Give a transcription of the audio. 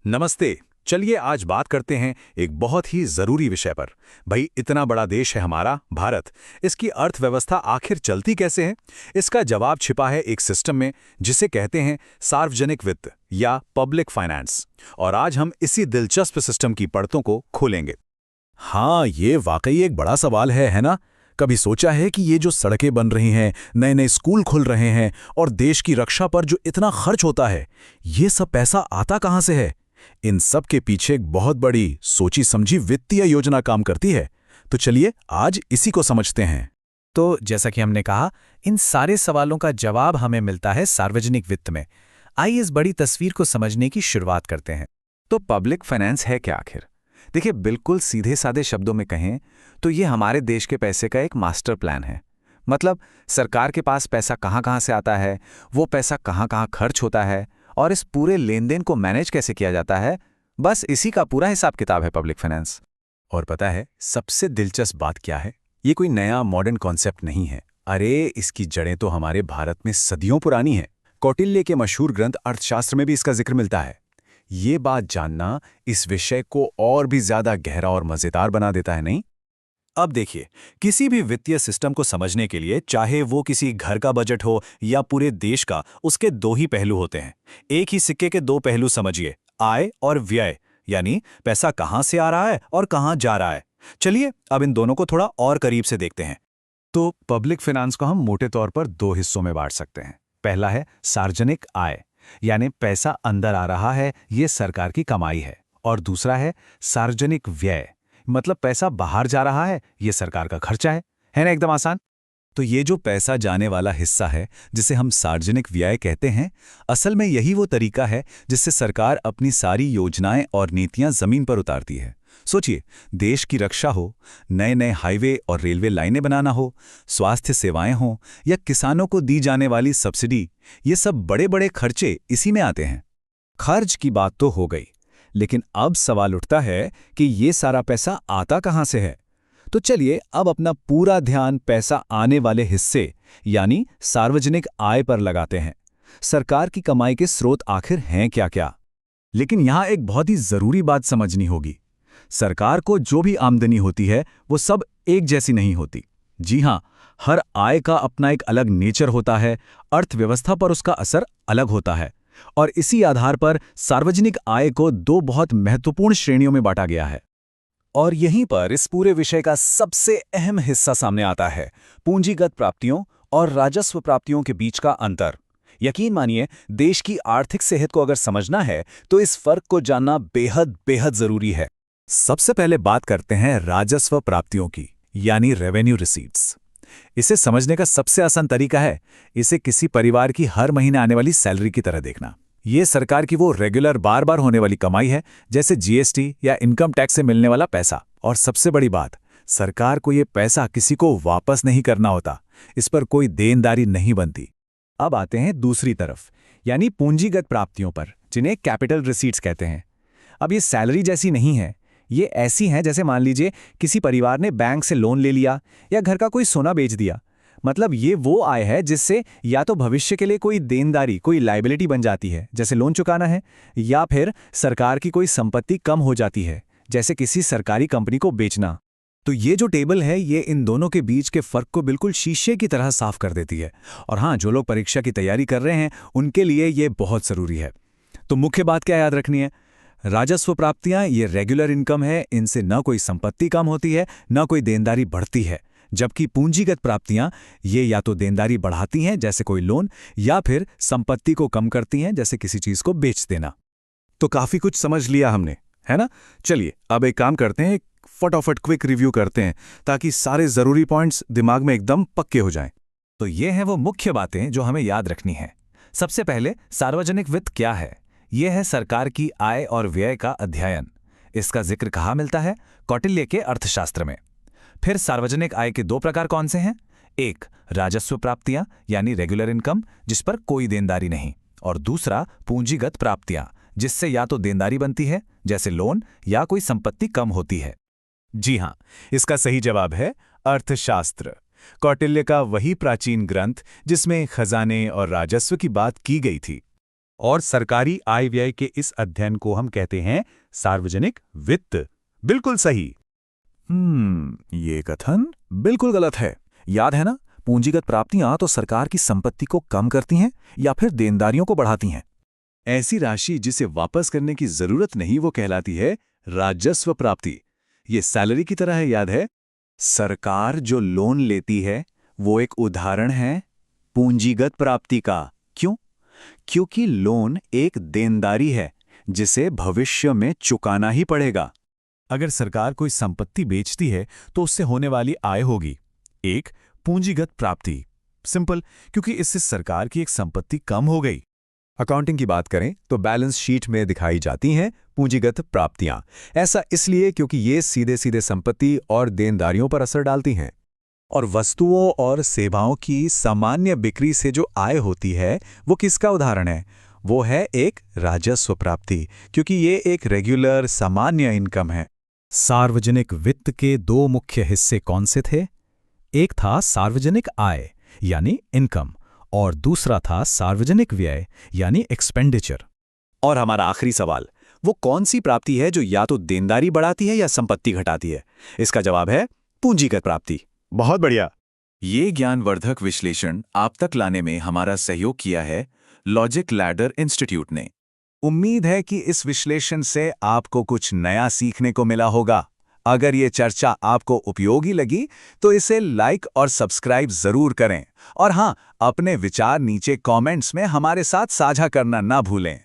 नमस्ते। चलिए आज बात करते हैं एक बहुत ही जरूरी विषय पर। भाई इतना बड़ा देश है हमारा भारत, इसकी अर्थव्यवस्था आखिर चलती कैसे है? इसका जवाब छिपा है एक सिस्टम में जिसे कहते हैं सार्वजनिक वित्त या पब्लिक फाइनेंस। और आज हम इसी दिलचस्प सिस्टम की परतों को खोलेंगे। हाँ, ये वाकई एक बड़ा सवाल है ना? कभी सोचा है कि ये जो सड़कें बन रही हैं, नए नए स्कूल खुल रहे हैं और देश की रक्षा पर जो इतना खर्च होता है, ये सब पैसा आता कहाँ से है? इन सब के पीछे एक बहुत बड़ी सोची समझी वित्तीय योजना काम करती है। तो चलिए आज इसी को समझते हैं। तो जैसा कि हमने कहा, इन सारे सवालों का जवाब हमें मिलता है सार्वजनिक वित्त में। आइए इस बड़ी तस्वीर को समझने की शुरुआत करते हैं। तो पब्लिक फाइनेंस है क्या आखिर? देखिए, बिल्कुल सीधे साधे शब्दों में कहें तो ये हमारे देश के पैसे का एक मास्टर प्लान है। मतलब सरकार के पास पैसा कहाँ कहाँ से आता है, वो पैसा कहाँ कहाँ खर्च होता है और इस पूरे लेन देन को मैनेज कैसे किया जाता है, बस इसी का पूरा हिसाब किताब है पब्लिक फाइनेंस। और पता है सबसे दिलचस्प बात क्या है? ये कोई नया मॉडर्न कॉन्सेप्ट नहीं है। अरे इसकी जड़ें तो हमारे भारत में सदियों पुरानी हैं। कौटिल्य के मशहूर ग्रंथ अर्थशास्त्र में भी इसका जिक्र मिलता है। ये बात जानना इस विषय को और भी ज्यादा गहरा और मजेदार बना देता है, नहीं? अब देखिए, किसी भी वित्तीय सिस्टम को समझने के लिए, चाहे वो किसी घर का बजट हो या पूरे देश का, उसके दो ही पहलू होते हैं। एक ही सिक्के के दो पहलू समझिए, आय और व्यय, यानी पैसा कहां से आ रहा है और कहां जा रहा है। चलिए अब इन दोनों को थोड़ा और करीब से देखते हैं। तो पब्लिक फाइनेंस को हम मोटे तौर पर दो हिस्सों में बांट सकते हैं। पहला है सार्वजनिक आय, यानी पैसा अंदर आ रहा है, ये सरकार की कमाई है। और दूसरा है सार्वजनिक व्यय, मतलब पैसा बाहर जा रहा है, ये सरकार का खर्चा है ना? एकदम आसान। तो ये जो पैसा जाने वाला हिस्सा है, जिसे हम सार्वजनिक व्यय कहते हैं, असल में यही वो तरीका है जिससे सरकार अपनी सारी योजनाएं और नीतियां जमीन पर उतारती है। सोचिए, देश की रक्षा हो, नए नए हाईवे और रेलवे लाइनें बनाना हो, स्वास्थ्य सेवाएं हों या किसानों को दी जाने वाली सब्सिडी, ये सब बड़े बड़े खर्चे इसी में आते हैं। खर्च की बात तो हो गई, लेकिन अब सवाल उठता है कि ये सारा पैसा आता कहाँ से है? तो चलिए अब अपना पूरा ध्यान पैसा आने वाले हिस्से यानी सार्वजनिक आय पर लगाते हैं। सरकार की कमाई के स्रोत आखिर हैं क्या-क्या? लेकिन यहां एक बहुत ही जरूरी बात समझनी होगी। सरकार को जो भी आमदनी होती है वो सब एक जैसी नहीं होती। जी हां, हर आय का अपना एक अलग नेचर होता है, अर्थव्यवस्था पर उसका असर अलग होता है। और इसी आधार पर सार्वजनिक आय को दो बहुत महत्वपूर्ण श्रेणियों में बांटा गया है। और यहीं पर इस पूरे विषय का सबसे अहम हिस्सा सामने आता है, पूंजीगत प्राप्तियों और राजस्व प्राप्तियों के बीच का अंतर। यकीन मानिए, देश की आर्थिक सेहत को अगर समझना है तो इस फर्क को जानना बेहद बेहद जरूरी है। सबसे पहले बात करते हैं राजस्व प्राप्तियों की, यानी रेवेन्यू रिसीट्स। इसे समझने का सबसे आसान तरीका है इसे किसी परिवार की हर महीने आने वाली सैलरी की तरह देखना। ये सरकार की वो रेगुलर बार बार होने वाली कमाई है, जैसे जीएसटी या इनकम टैक्स से मिलने वाला पैसा। और सबसे बड़ी बात, सरकार को ये पैसा किसी को वापस नहीं करना होता, इस पर कोई देनदारी नहीं बनती। अब आते हैं दूसरी तरफ, यानी पूंजीगत प्राप्तियों पर, जिन्हें कैपिटल रिसीट्स कहते हैं। अब ये सैलरी जैसी नहीं है, ये ऐसी हैं जैसे मान लीजिए किसी परिवार ने बैंक से लोन ले लिया या घर का कोई सोना बेच दिया। मतलब ये वो आय है जिससे या तो भविष्य के लिए कोई देनदारी, कोई लायबिलिटी बन जाती है, जैसे लोन चुकाना है, या फिर सरकार की कोई संपत्ति कम हो जाती है, जैसे किसी सरकारी कंपनी को बेचना। तो ये जो टेबल है, ये इन दोनों के बीच के फर्क को बिल्कुल शीशे की तरह साफ कर देती है। और हाँ, जो लोग परीक्षा की तैयारी कर रहे हैं उनके लिए ये बहुत जरूरी है। तो मुख्य बात क्या याद रखनी है? राजस्व प्राप्तियां ये रेगुलर इनकम है, इनसे न कोई संपत्ति कम होती है, न कोई देनदारी बढ़ती है। जबकि पूंजीगत प्राप्तियां ये या तो देनदारी बढ़ाती हैं, जैसे कोई लोन, या फिर संपत्ति को कम करती हैं, जैसे किसी चीज को बेच देना। तो काफी कुछ समझ लिया हमने, है ना? चलिए अब एक काम करते हैं, फटाफट क्विक रिव्यू करते हैं ताकि सारे जरूरी पॉइंट्स दिमाग में एकदम पक्के हो जाएं। तो ये हैं वो मुख्य बातें जो हमें याद रखनी है। सबसे पहले, सार्वजनिक वित्त क्या है? यह है सरकार की आय और व्यय का अध्ययन। इसका जिक्र कहाँ मिलता है? कौटिल्य के अर्थशास्त्र में। फिर सार्वजनिक आय के दो प्रकार कौन से हैं? एक, राजस्व प्राप्तियां यानी रेगुलर इनकम, जिस पर कोई देनदारी नहीं। और दूसरा, पूंजीगत प्राप्तियां, जिससे या तो देनदारी बनती है, जैसे लोन, या कोई संपत्ति कम होती है। जी हां, इसका सही जवाब है अर्थशास्त्र। कौटिल्य का वही प्राचीन ग्रंथ जिसमें खजाने और राजस्व की बात की गई थी। और सरकारी आय व्यय के इस अध्ययन को हम कहते हैं सार्वजनिक वित्त। बिल्कुल सही। ये कथन बिल्कुल गलत है। याद है ना, पूंजीगत प्राप्तियां तो सरकार की संपत्ति को कम करती हैं या फिर देनदारियों को बढ़ाती हैं। ऐसी राशि जिसे वापस करने की जरूरत नहीं वो कहलाती है राजस्व प्राप्ति। ये सैलरी की तरह है, याद है? सरकार जो लोन लेती है वो एक उदाहरण है पूंजीगत प्राप्ति का। क्यों? क्योंकि लोन एक देनदारी है जिसे भविष्य में चुकाना ही पड़ेगा। अगर सरकार कोई संपत्ति बेचती है तो उससे होने वाली आय होगी एक पूंजीगत प्राप्ति। सिंपल, क्योंकि इससे सरकार की एक संपत्ति कम हो गई। अकाउंटिंग की बात करें तो बैलेंस शीट में दिखाई जाती हैं पूंजीगत प्राप्तियां। ऐसा इसलिए क्योंकि ये सीधे सीधे संपत्ति और देनदारियों पर असर डालती हैं। और वस्तुओं और सेवाओं की सामान्य बिक्री से जो आय होती है वो किसका उदाहरण है? वो है एक राजस्व प्राप्ति, क्योंकि ये एक रेगुलर सामान्य इनकम है। सार्वजनिक वित्त के दो मुख्य हिस्से कौन से थे? एक था सार्वजनिक आय यानी इनकम और दूसरा था सार्वजनिक व्यय यानी एक्सपेंडिचर। और हमारा आखिरी सवाल, वो कौन सी प्राप्ति है जो या तो देनदारी बढ़ाती है या संपत्ति घटाती है? इसका जवाब है पूंजीगत प्राप्ति। बहुत बढ़िया। ये ज्ञानवर्धक विश्लेषण आप तक लाने में हमारा सहयोग किया है लॉजिक लैडर इंस्टीट्यूट ने। उम्मीद है कि इस विश्लेषण से आपको कुछ नया सीखने को मिला होगा। अगर ये चर्चा आपको उपयोगी लगी तो इसे लाइक और सब्सक्राइब जरूर करें और हाँ, अपने विचार नीचे कमेंट्स में हमारे साथ साझा करना ना भूलें।